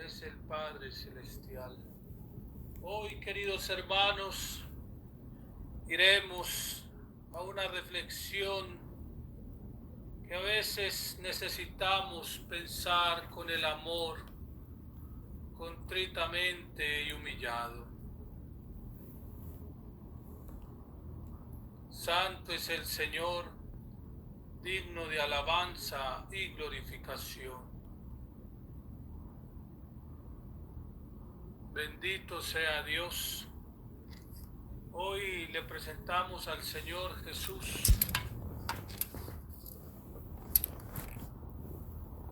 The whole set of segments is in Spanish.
es el Padre Celestial. Hoy, queridos hermanos, iremos a una reflexión que a veces necesitamos pensar con el amor, contritamente y humillado. Santo es el Señor, digno de alabanza y glorificación. Bendito sea Dios. Hoy le presentamos al Señor Jesús.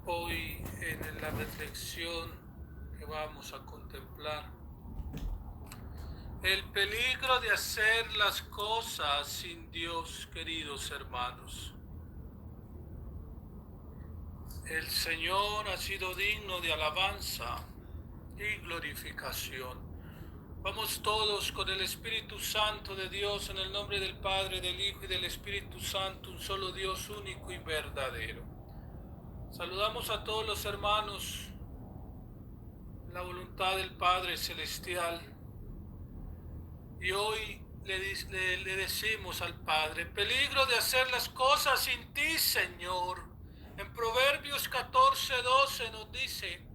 Hoy en la reflexión que vamos a contemplar, el peligro de hacer las cosas sin Dios, queridos hermanos. El Señor ha sido digno de alabanza y glorificación. Vamos todos con el Espíritu Santo de Dios, en el nombre del Padre, del Hijo y del Espíritu Santo, un solo Dios único y verdadero. Saludamos a todos los hermanos en la voluntad del Padre Celestial. Y hoy le decimos al Padre: peligro de hacer las cosas sin ti, Señor. En Proverbios 14:12 nos dice: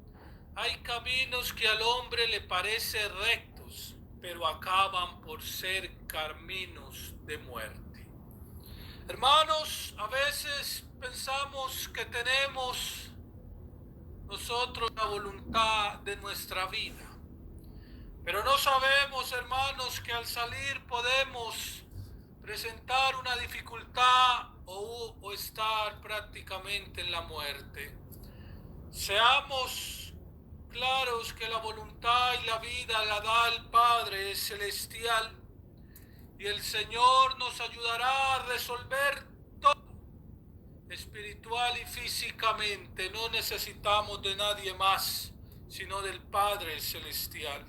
hay caminos que al hombre le parecen rectos, pero acaban por ser caminos de muerte. Hermanos, a veces pensamos que tenemos nosotros la voluntad de nuestra vida, pero no sabemos, hermanos, que al salir podemos presentar una dificultad o estar prácticamente en la muerte. Seamos claros que la voluntad y la vida la da el Padre Celestial, y el Señor nos ayudará a resolver todo, espiritual y físicamente. No necesitamos de nadie más, sino del Padre Celestial.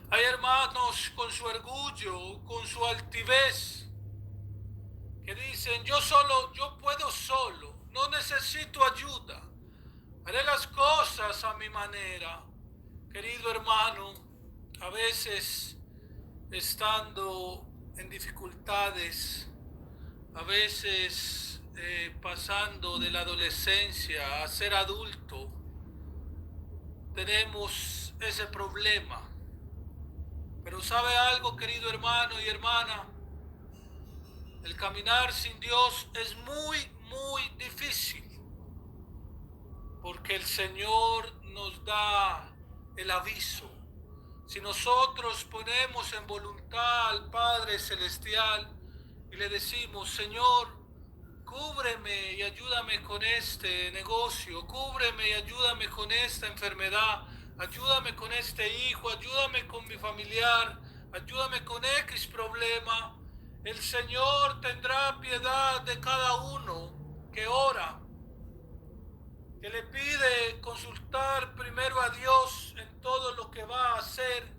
Hay hermanos con su orgullo, con su altivez, que dicen: yo puedo solo, no necesito ayuda, haré las cosas a mi manera. Querido hermano, a veces estando en dificultades, a veces pasando de la adolescencia a ser adulto, tenemos ese problema. Pero ¿sabe algo, querido hermano y hermana? El caminar sin Dios es muy, muy difícil, porque el Señor nos da el aviso. Si nosotros ponemos en voluntad al Padre Celestial y le decimos: Señor, cúbreme y ayúdame con este negocio, cúbreme y ayúdame con esta enfermedad, ayúdame con este hijo, ayúdame con mi familiar, ayúdame con X problema, el Señor tendrá piedad de cada uno que ora, que le pide consultar primero a Dios en todo lo que va a hacer,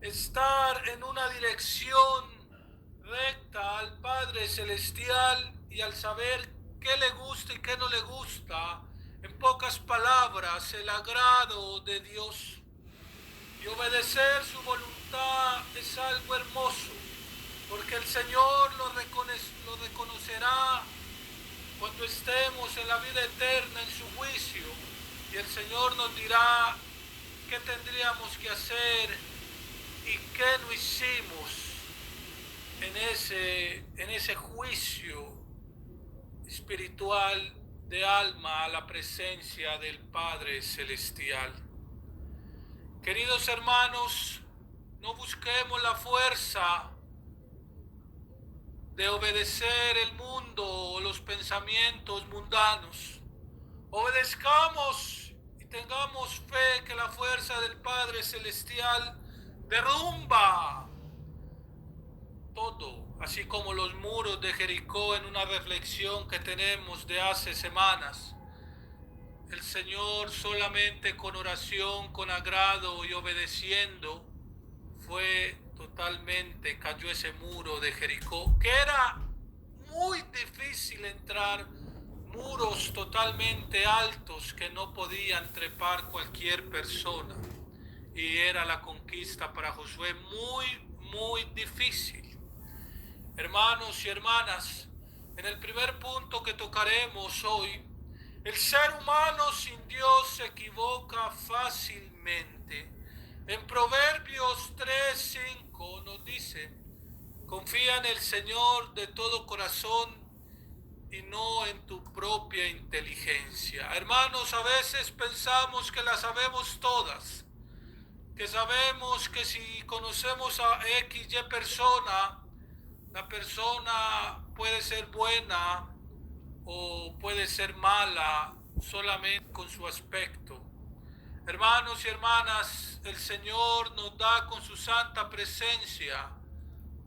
estar en una dirección recta al Padre Celestial, y al saber qué le gusta y qué no le gusta, en pocas palabras, el agrado de Dios. Y obedecer su voluntad es algo hermoso, porque el Señor lo reconocerá cuando estemos en la vida eterna, en su juicio, y el Señor nos dirá qué tendríamos que hacer y qué no hicimos en ese juicio espiritual de alma a la presencia del Padre Celestial. Queridos hermanos, no busquemos la fuerza de obedecer el mundo o los pensamientos mundanos. Obedezcamos y tengamos fe que la fuerza del Padre Celestial derrumba todo, así como los muros de Jericó. En una reflexión que tenemos de hace semanas, el Señor solamente con oración, con agrado y obedeciendo cayó ese muro de Jericó, que era muy difícil entrar, muros totalmente altos que no podían trepar cualquier persona. Y era la conquista para Josué muy difícil. Hermanos y hermanas, en el primer punto que tocaremos hoy, el ser humano sin Dios se equivoca fácilmente. En Proverbios 3:5 nos dice: confía en el Señor de todo corazón y no en tu propia inteligencia. Hermanos, a veces pensamos que las sabemos todas, que sabemos que si conocemos a X, Y persona, la persona puede ser buena o puede ser mala solamente con su aspecto. Hermanos y hermanas, el Señor nos da con su santa presencia,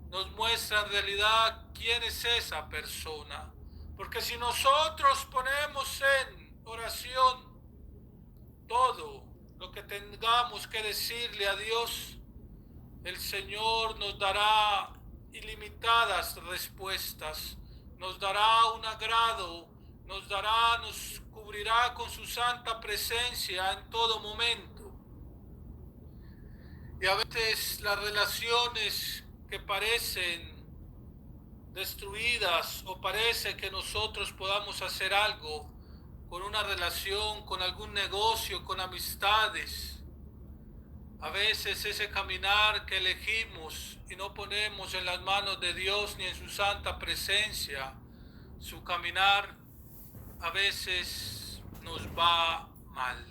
nos muestra en realidad quién es esa persona. Porque si nosotros ponemos en oración todo lo que tengamos que decirle a Dios, el Señor nos dará ilimitadas respuestas, nos dará un agrado, nos cubrirá con su santa presencia en todo momento. Y a veces las relaciones que parecen destruidas o parece que nosotros podamos hacer algo con una relación, con algún negocio, con amistades, a veces ese caminar que elegimos y no ponemos en las manos de Dios ni en su santa presencia, su caminar a veces nos va mal.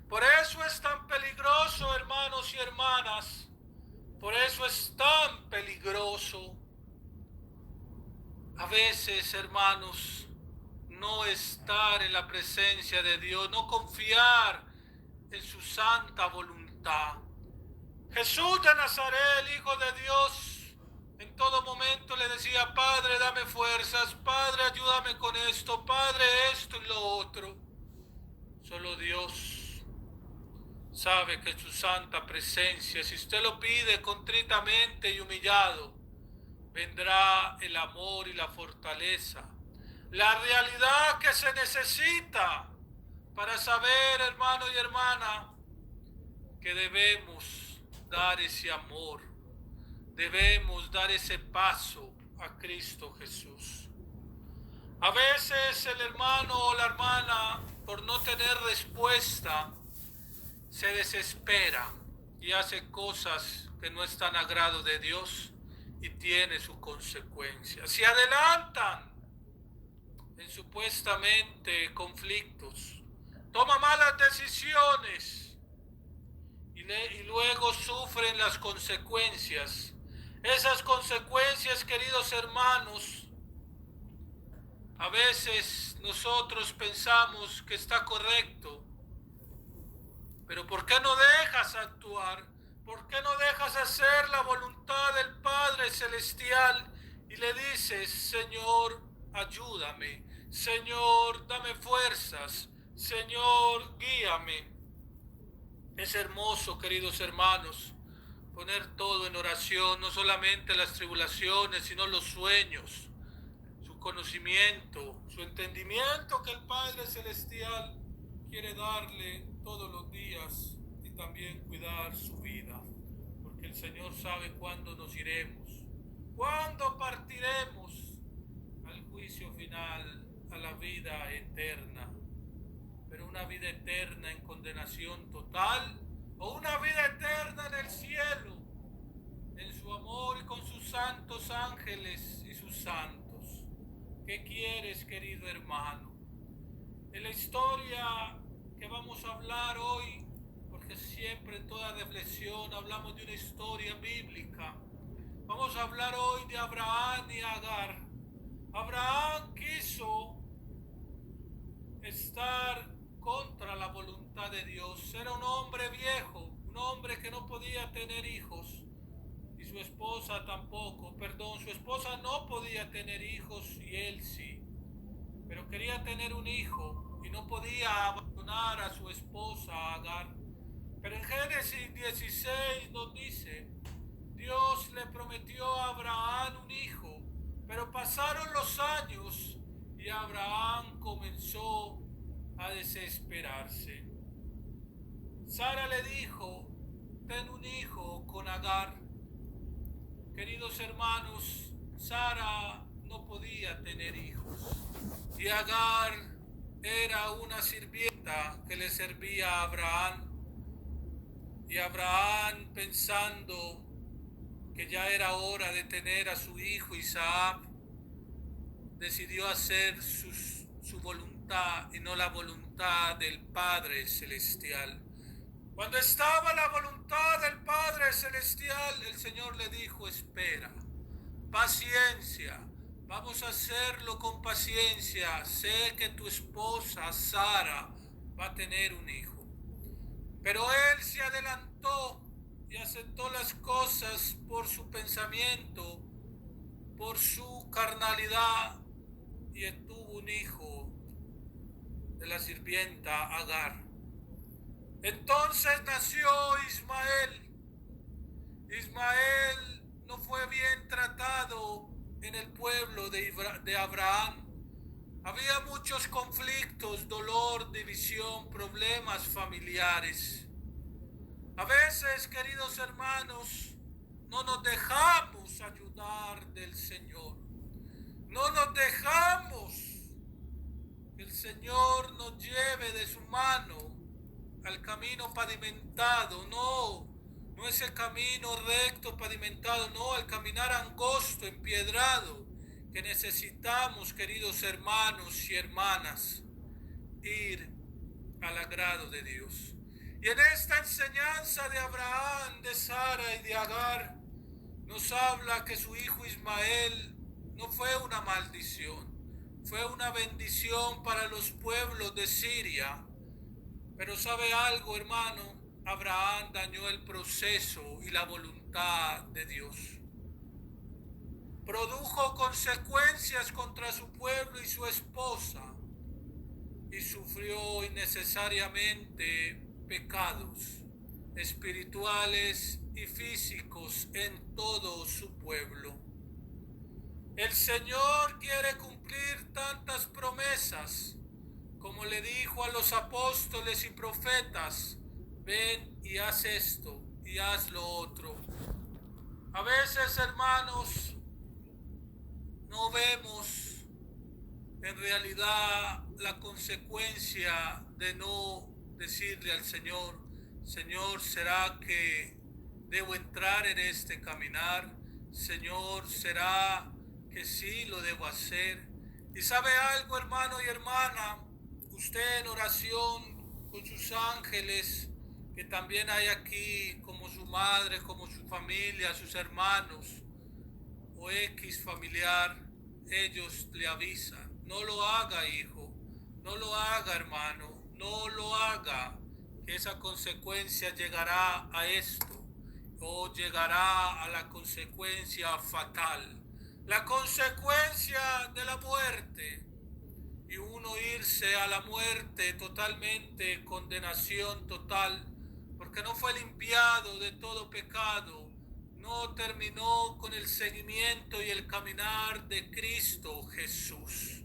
Por eso es tan peligroso, hermanos y hermanas, por eso es tan peligroso a veces, hermanos, no estar en la presencia de Dios, no confiar en su santa voluntad. Jesús de Nazaret, el Hijo de Dios, en todo momento le decía: Padre, dame fuerzas, Padre, ayúdame con esto, Padre, esto y lo otro. Solo Dios sabe que en su santa presencia, si usted lo pide contritamente y humillado, vendrá el amor y la fortaleza, la realidad que se necesita para saber, hermano y hermana, que debemos dar ese amor, debemos dar ese paso a Cristo Jesús. A veces el hermano o la hermana, por no tener respuesta, se desespera y hace cosas que no están a agrado de Dios y tiene su consecuencia. Se adelantan en supuestamente conflictos, toma malas decisiones y luego sufren las consecuencias. Esas consecuencias, queridos hermanos, a veces nosotros pensamos que está correcto, pero ¿por qué no dejas actuar? ¿Por qué no dejas hacer la voluntad del Padre Celestial y le dices: Señor, ayúdame, Señor, dame fuerzas, Señor, guíame? Es hermoso, queridos hermanos, poner todo en oración, no solamente las tribulaciones, sino los sueños, su conocimiento, su entendimiento que el Padre Celestial quiere darle todos los días, y también cuidar su vida, porque el Señor sabe cuándo nos iremos, cuándo partiremos al juicio final, a la vida eterna. Pero una vida eterna en condenación total o una vida eterna en el cielo, en su amor y con sus santos ángeles y sus santos. ¿Qué quieres, querido hermano? En la historia que vamos a hablar hoy, porque siempre en toda reflexión hablamos de una historia bíblica, vamos a hablar hoy de Abraham y Agar. Abraham quiso estar contra la voluntad de Dios. Era un hombre viejo, un hombre que no podía tener hijos, y su esposa tampoco, su esposa no podía tener hijos y él sí, pero quería tener un hijo y no podía abandonar a su esposa Agar. Pero en Génesis 16 nos dice: Dios le prometió a Abraham un hijo, pero pasaron los años y Abraham comenzó a desesperarse. Sara le dijo: ten un hijo con Agar. Queridos hermanos, Sara no podía tener hijos y Agar era una sirvienta que le servía a Abraham. Y Abraham, pensando que ya era hora de tener a su hijo Isaac, decidió hacer su voluntad y no la voluntad del Padre Celestial. Cuando estaba la voluntad del Padre Celestial, el Señor le dijo: espera, paciencia, vamos a hacerlo con paciencia. Sé que tu esposa Sara va a tener un hijo. Pero él se adelantó y aceptó las cosas por su pensamiento, por su carnalidad, y tuvo un hijo de la sirvienta Agar. Entonces nació Ismael. Ismael no fue bien tratado en el pueblo de Abraham. Había muchos conflictos, dolor, división, problemas familiares. A veces, queridos hermanos, no nos dejamos ayudar del Señor. No nos dejamos que el Señor nos lleve de su mano al camino pavimentado. No es el camino recto pavimentado, no, el caminar angosto, empiedrado, que necesitamos, queridos hermanos y hermanas, ir al agrado de Dios. Y en esta enseñanza de Abraham, de Sara y de Agar, nos habla que su hijo Ismael no fue una maldición, fue una bendición para los pueblos de Siria. Pero ¿sabe algo, hermano? Abraham dañó el proceso y la voluntad de Dios. Produjo consecuencias contra su pueblo y su esposa, y sufrió innecesariamente pecados espirituales y físicos en todo su pueblo. El Señor quiere cumplir tantas promesas, como le dijo a los apóstoles y profetas: ven y haz esto y haz lo otro. A veces, hermanos, no vemos en realidad la consecuencia de no decirle al Señor: Señor, ¿será que debo entrar en este caminar? Señor, ¿será que sí lo debo hacer? Y sabe algo, hermano y hermana, usted en oración con sus ángeles, que también hay aquí, como su madre, como su familia, sus hermanos o X familiar, ellos le avisan: no lo haga, hijo, no lo haga, hermano, no lo haga, que esa consecuencia llegará a esto, o llegará a la consecuencia fatal, la consecuencia de la muerte, y uno irse a la muerte totalmente, condenación total, porque no fue limpiado de todo pecado, no terminó con el seguimiento y el caminar de Cristo Jesús.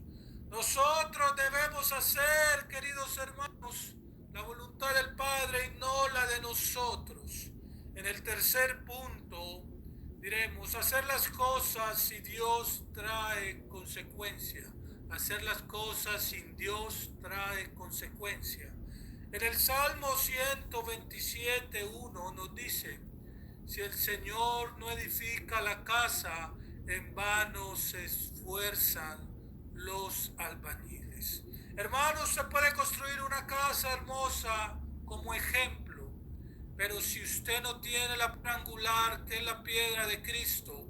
Nosotros debemos hacer, queridos hermanos, la voluntad del Padre y no la de nosotros. En el tercer punto diremos: hacer las cosas si Dios trae consecuencia. Hacer las cosas sin Dios trae consecuencia. En el Salmo 127:1 nos dice: si el Señor no edifica la casa, en vano se esfuerzan los albañiles. Hermanos, se puede construir una casa hermosa como ejemplo, pero si usted no tiene la piedra angular, que es la piedra de Cristo,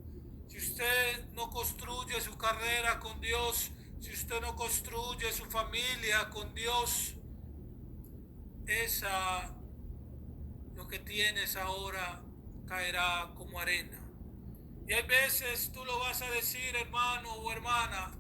si usted no construye su carrera con Dios, si usted no construye su familia con Dios, lo que tienes ahora caerá como arena. Y hay veces tú lo vas a decir, hermano o hermana,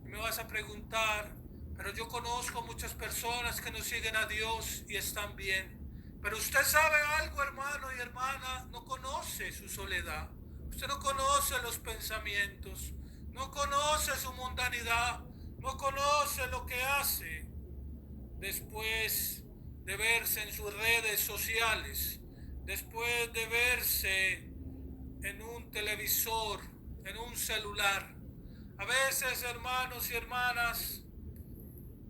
y me vas a preguntar: pero yo conozco muchas personas que no siguen a Dios y están bien. Pero usted sabe algo, hermano y hermana, no conoce su soledad, usted no conoce los pensamientos, no conoce su mundanidad, no conoce lo que hace después de verse en sus redes sociales, después de verse en un televisor, en un celular. A veces, hermanos y hermanas,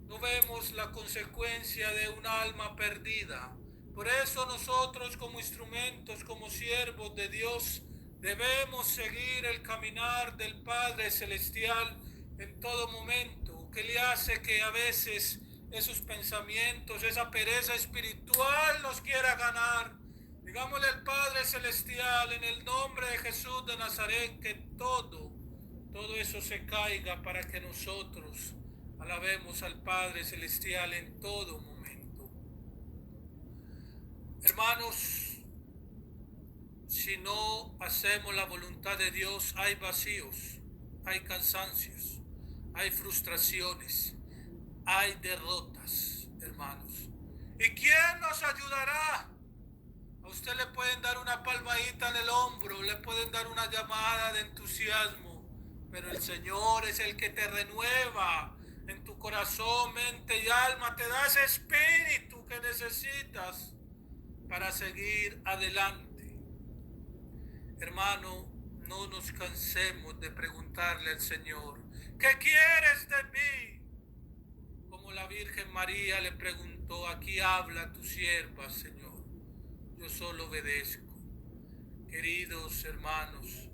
no vemos la consecuencia de un alma perdida. Por eso nosotros como instrumentos, como siervos de Dios, debemos seguir el caminar del Padre Celestial en todo momento, que le hace que a veces esos pensamientos, esa pereza espiritual nos quiera ganar. Digámosle al Padre Celestial en el nombre de Jesús de Nazaret que todo eso se caiga para que nosotros alabemos al Padre Celestial en todo momento. Hermanos, si no hacemos la voluntad de Dios, hay vacíos, hay cansancios, hay frustraciones, hay derrotas, hermanos. ¿Y quién nos ayudará? A usted le pueden dar una palmadita en el hombro, le pueden dar una llamada de entusiasmo, pero el Señor es el que te renueva en tu corazón, mente y alma, te da ese espíritu que necesitas para seguir adelante. Hermano, no nos cansemos de preguntarle al Señor, ¿qué quieres de mí? Como la Virgen María le preguntó, aquí habla tu sierva, Señor, yo solo obedezco. Queridos hermanos,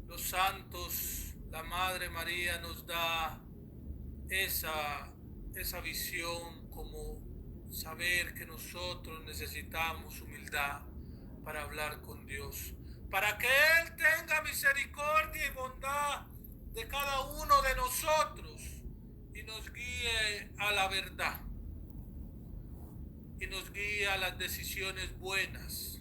los santos, la Madre María nos da esa visión, como saber que nosotros necesitamos humildad para hablar con Dios, para que Él tenga misericordia y bondad de cada uno de nosotros y nos guíe a la verdad y nos guíe a las decisiones buenas,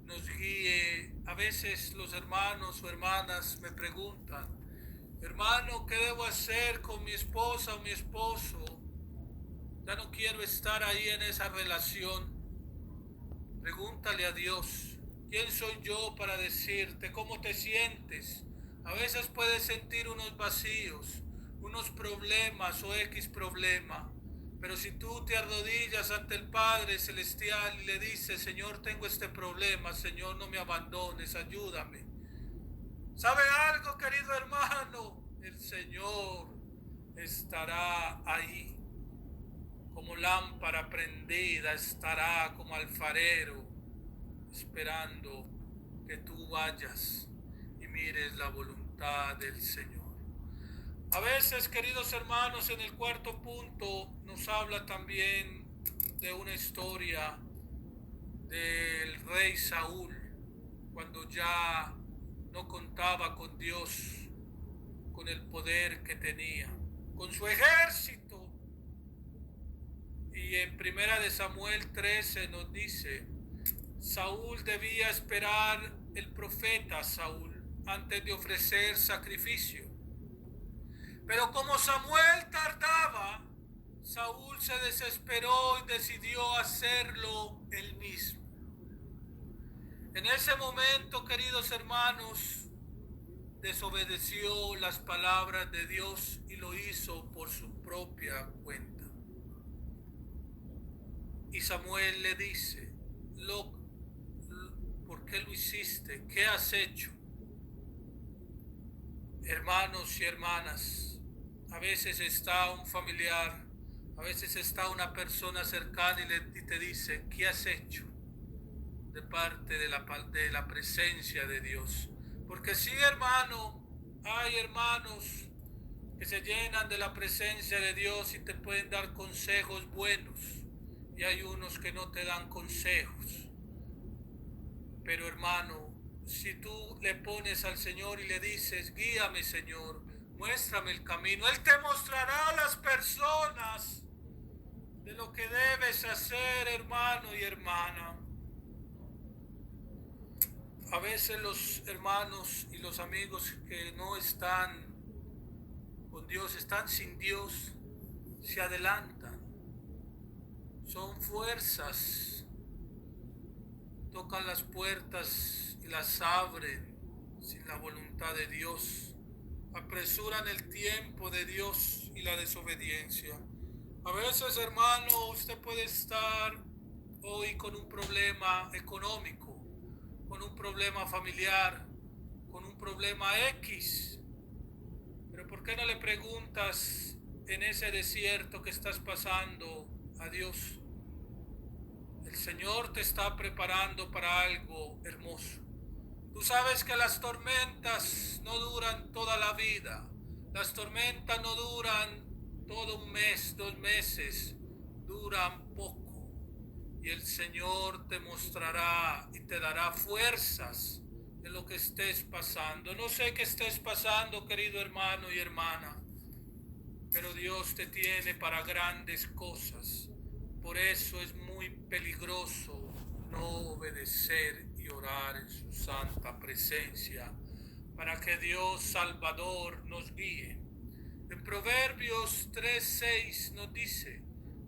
nos guíe. A veces los hermanos o hermanas me preguntan, hermano, ¿qué debo hacer con mi esposa o mi esposo? Ya no quiero estar ahí en esa relación. Pregúntale a Dios, ¿quién soy yo para decirte cómo te sientes? A veces puedes sentir unos vacíos, unos problemas o X problema. Pero si tú te arrodillas ante el Padre Celestial y le dices, Señor, tengo este problema, Señor, no me abandones, ayúdame. ¿Sabe algo, querido hermano? El Señor estará ahí. Como lámpara prendida estará como alfarero, esperando que tú vayas y mires la voluntad del Señor. A veces, queridos hermanos, en el cuarto punto nos habla también de una historia del rey Saúl, cuando ya no contaba con Dios, con el poder que tenía, con su ejército. Y en 1 Samuel 13 nos dice, Saúl debía esperar el profeta Saúl antes de ofrecer sacrificio. Pero como Samuel tardaba, Saúl se desesperó y decidió hacerlo él mismo. En ese momento, queridos hermanos, desobedeció las palabras de Dios y lo hizo por su propia cuenta. Y Samuel le dice, ¿por qué lo hiciste? ¿Qué has hecho? Hermanos y hermanas, a veces está un familiar, a veces está una persona cercana y te dice, ¿qué has hecho? De parte de la presencia de Dios. Porque sí, hermano, hay hermanos que se llenan de la presencia de Dios y te pueden dar consejos buenos. Y hay unos que no te dan consejos. Pero hermano, si tú le pones al Señor y le dices, guíame, Señor, muéstrame el camino, Él te mostrará a las personas de lo que debes hacer, hermano y hermana. A veces los hermanos y los amigos que no están con Dios, están sin Dios, se adelantan. Son fuerzas, tocan las puertas y las abren sin la voluntad de Dios. apresuran el tiempo de Dios y la desobediencia. A veces, hermano, usted puede estar hoy con un problema económico, con un problema familiar, con un problema X. Pero ¿por qué no le preguntas en ese desierto que estás pasando a Dios? El Señor te está preparando para algo hermoso. Tú sabes que las tormentas no duran toda la vida. Las tormentas no duran todo un mes, 2 meses. Duran poco. Y el Señor te mostrará y te dará fuerzas en lo que estés pasando. No sé qué estés pasando, querido hermano y hermana, pero Dios te tiene para grandes cosas. Por eso es muy peligroso no obedecer y orar en su santa presencia, para que Dios Salvador nos guíe. En Proverbios 3:6 nos dice: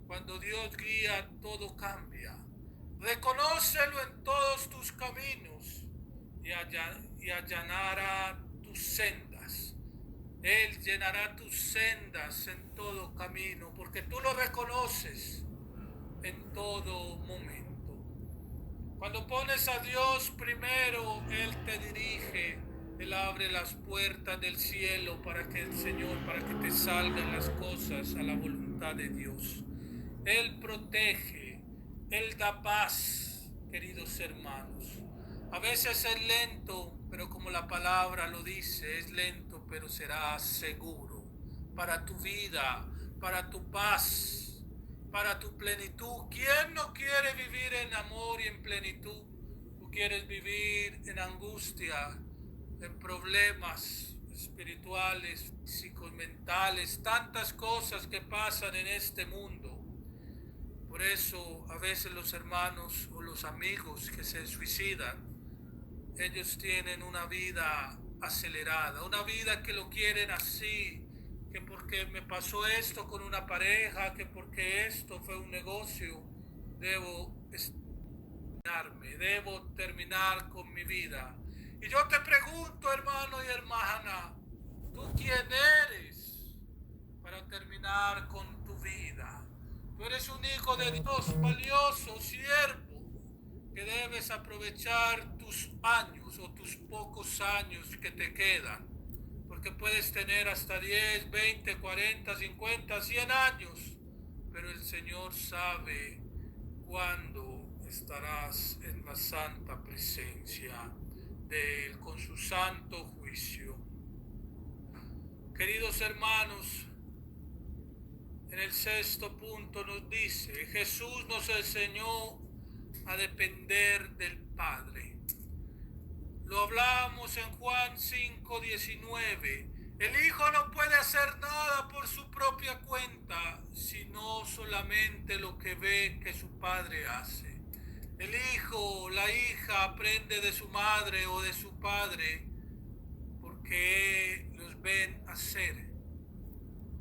cuando Dios guía, todo cambia. Reconócelo en todos tus caminos y allanará tus sendas. Él llenará tus sendas en todo camino, porque tú lo reconoces en todo momento. Cuando pones a Dios primero, Él te dirige, Él abre las puertas del cielo para que el Señor, para que te salgan las cosas a la voluntad de Dios. Él protege, Él da paz, queridos hermanos. A veces es lento, pero como la palabra lo dice, es lento, pero será seguro para tu vida, para tu paz, para tu plenitud. ¿Quién no quiere vivir en amor y en plenitud? Tú quieres vivir en angustia, en problemas espirituales, físicos, mentales, tantas cosas que pasan en este mundo. Por eso a veces los hermanos o los amigos que se suicidan, ellos tienen una vida acelerada, una vida que lo quieren así, que porque me pasó esto con una pareja, que porque esto fue un negocio, debo terminar con mi vida. Y yo te pregunto, hermano y hermana, ¿tú quién eres para terminar con tu vida? Tú eres un hijo de Dios, valioso, siervo, que debes aprovechar tus años o tus pocos años que te quedan, porque puedes tener hasta 10, 20, 40, 50, 100 años, pero el Señor sabe cuándo estarás en la santa presencia de Él con su santo juicio. Queridos hermanos, en el 6.º punto nos dice: Jesús nos enseñó a depender del Padre. Lo hablamos en Juan 5:19. El Hijo no puede hacer nada por su propia cuenta, sino solamente lo que ve que su Padre hace. El hijo, la hija aprende de su madre o de su padre porque los ven hacer,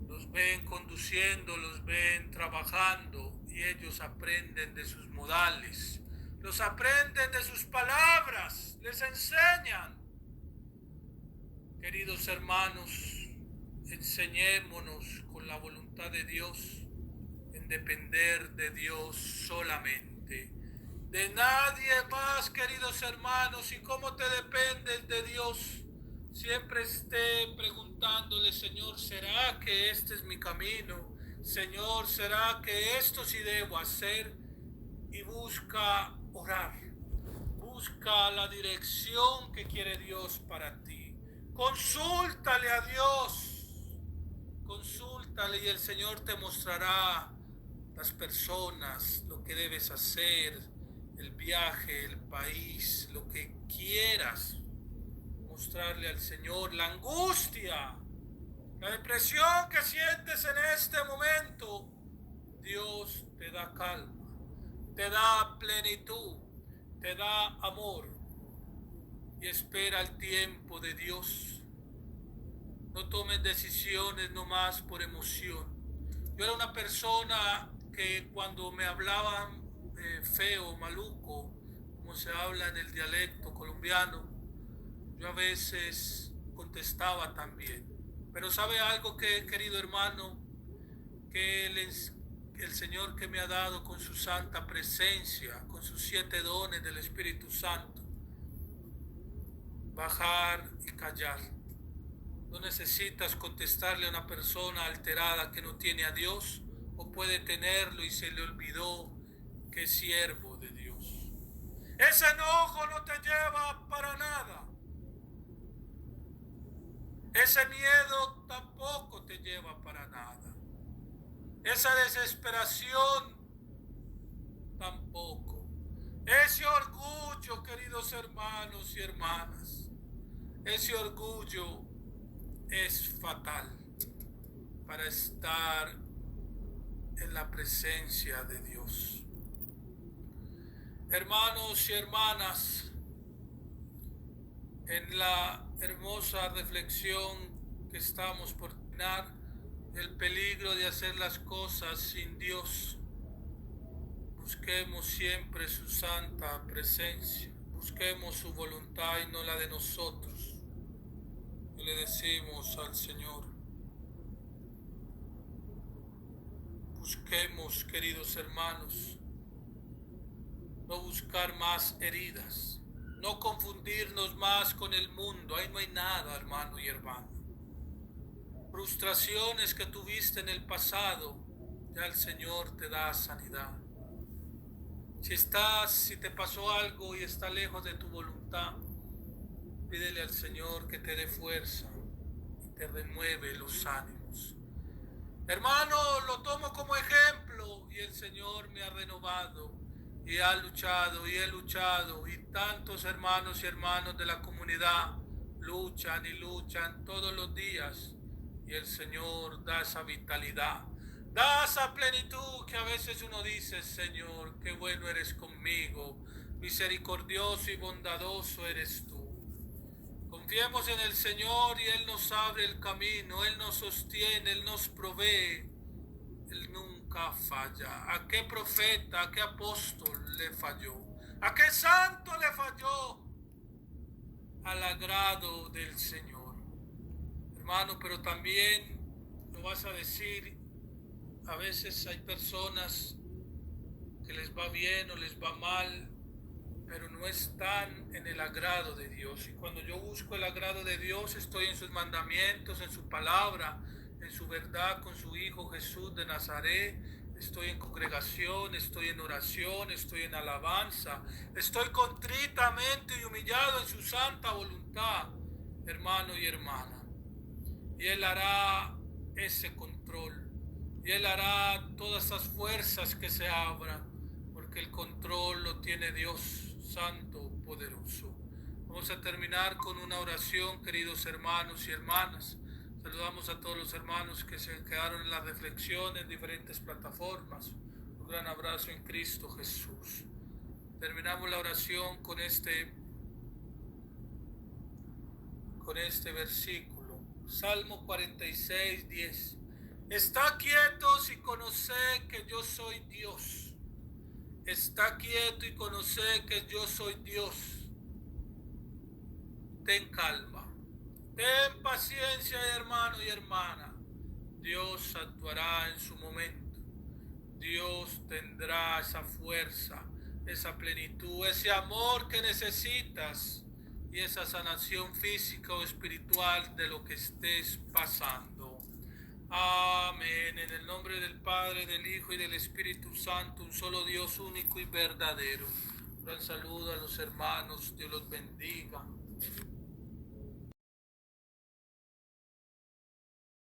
los ven conduciendo, los ven trabajando y ellos aprenden de sus modales, los aprenden de sus palabras, les enseñan. Queridos hermanos, enseñémonos con la voluntad de Dios en depender de Dios solamente. De nadie más, queridos hermanos. ¿Y cómo te dependes de Dios? Siempre esté preguntándole: Señor, ¿será que este es mi camino? Señor, ¿será que esto sí debo hacer? Y busca orar. Busca la dirección que quiere Dios para ti. Consúltale a Dios. Consúltale y el Señor te mostrará las personas, lo que debes hacer, el viaje, el país, lo que quieras mostrarle al Señor. La angustia, la depresión que sientes en este momento, Dios te da calma, te da plenitud, te da amor y espera el tiempo de Dios. No tomes decisiones nomás por emoción. Yo era una persona que cuando me hablaban feo, maluco, como se habla en el dialecto colombiano, yo a veces contestaba también. Pero ¿sabe algo, que, querido hermano? Que el Señor que me ha dado con su santa presencia, con sus 7 dones del Espíritu Santo, bajar y callar. No necesitas contestarle a una persona alterada que no tiene a Dios, o puede tenerlo y se le olvidó que es siervo de Dios. Ese enojo no te lleva para nada. Ese miedo tampoco te lleva para nada. Esa desesperación tampoco. Ese orgullo, queridos hermanos y hermanas, ese orgullo es fatal para estar en la presencia de Dios. Hermanos y hermanas, en la hermosa reflexión que estamos por terminar, el peligro de hacer las cosas sin Dios, busquemos siempre su santa presencia, busquemos su voluntad y no la de nosotros. Y le decimos al Señor, busquemos, queridos hermanos, no buscar más heridas, no confundirnos más con el mundo. Ahí no hay nada, hermano y hermana. Frustraciones que tuviste en el pasado, ya el Señor te da sanidad. Si te pasó algo y está lejos de tu voluntad, pídele al Señor que te dé fuerza y te renueve los ánimos. Hermano, lo tomo como ejemplo, y el Señor me ha renovado y ha luchado y he luchado, y tantos hermanos y hermanas de la comunidad luchan y luchan todos los días, y el Señor da esa vitalidad, da esa plenitud que a veces uno dice: Señor, qué bueno eres conmigo, misericordioso y bondadoso eres tú. Confiemos en el Señor y Él nos abre el camino, Él nos sostiene, Él nos provee. Él nunca falla. ¿A qué profeta, a qué apóstol le falló? ¿A qué santo le falló? Al agrado del Señor. Hermano, pero también lo vas a decir, a veces hay personas que les va bien o les va mal, pero no están en el agrado de Dios. Y cuando yo busco el agrado de Dios, estoy en sus mandamientos, en su palabra, en su verdad con su Hijo Jesús de Nazaret. Estoy en congregación, estoy en oración, estoy en alabanza, estoy contritamente y humillado en su santa voluntad, hermano y hermana. Y Él hará ese control, y Él hará todas esas fuerzas que se abran, porque el control lo tiene Dios Santo, poderoso. Vamos a terminar con una oración, queridos hermanos y hermanas. Saludamos a todos los hermanos que se quedaron en la reflexión en diferentes plataformas. Un gran abrazo en Cristo Jesús. Terminamos la oración con este versículo. Salmo 46, 10. Está quietos y conoced que yo soy Dios. Está quieto y conoced que yo soy Dios. Ten calma. Ten paciencia, hermano y hermana. Dios actuará en su momento. Dios tendrá esa fuerza, esa plenitud, ese amor que necesitas y esa sanación física o espiritual de lo que estés pasando. Amén. En el nombre del Padre, del Hijo y del Espíritu Santo, un solo Dios único y verdadero. Un gran saludo a los hermanos. Dios los bendiga.